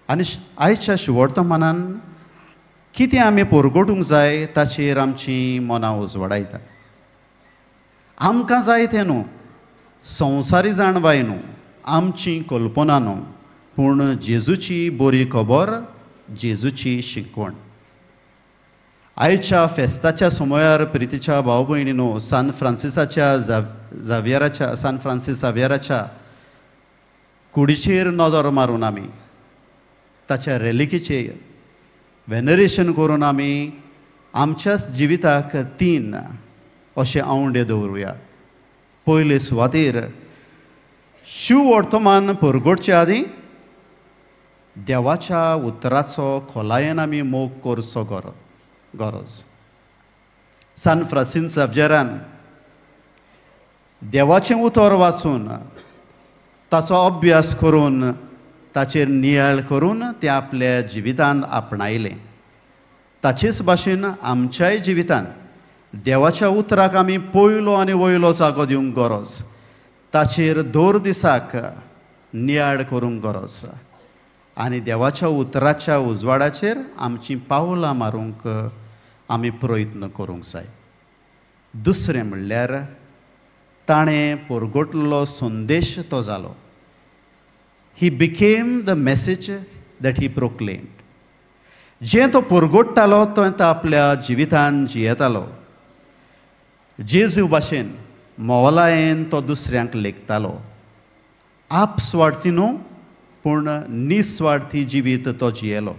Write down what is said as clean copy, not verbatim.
आनी आयच्या शिववर्तमानान कितें आमी परगटूंक जाय ताचेर आमची मनां उजवाडायता. आमकां जाय तें न्हू, संवसारी जाणबाय न्हू, आमची कल्पना न्हू, पूण जेजूची बरी खबर, जेजूची शिकवण. आयच्या फेस्ताच्या समयार प्रितीच्या भाव भयणीनो, सान फ्रांसीस जावियराच्या कुडीचेर नदर मारून आमी ताच्या रेलिकेचेर वेनरेशन करून आमी आमच्याच जिविताक 3 अशे आवंडे दवरुया. पयले सुवातेर शिव वर्तमान परगटचे आदीं देवाच्या उतराचो खोलायेन आमी मोग करचो गरज. सान फ्रांसीस जावियरान देवाचें उतर वाचून ताचो अभ्यास करून ताचेर नियाळ करून तें आपल्या जिवितांत आपणायलें. ताचेच भाशेन आमच्याय जिवितांत देवाच्या उतराक आमी पयलो आनी वयलो जागो दिवंक गरज. ताचेर दर दिसाक नियाळ करूंक गरज आनी देवाच्या उतराच्या उजवाडाचेर आमचीं पावलां मारूंक आमी प्रयत्न करूंक जाय. दुसरें म्हणल्यार ताणें परगटलो संदेश तो जालो. He became the message that he proclaimed. जें तो परगटतालो तें तो आपल्या जिवितांत जियेतालो. जेजू भाशेन मोलायेन तो दुसऱ्यांक लेखतालो. आपस्वार्थी न्हू, पूण निस्वार्थी जिवीत तो जियेलो.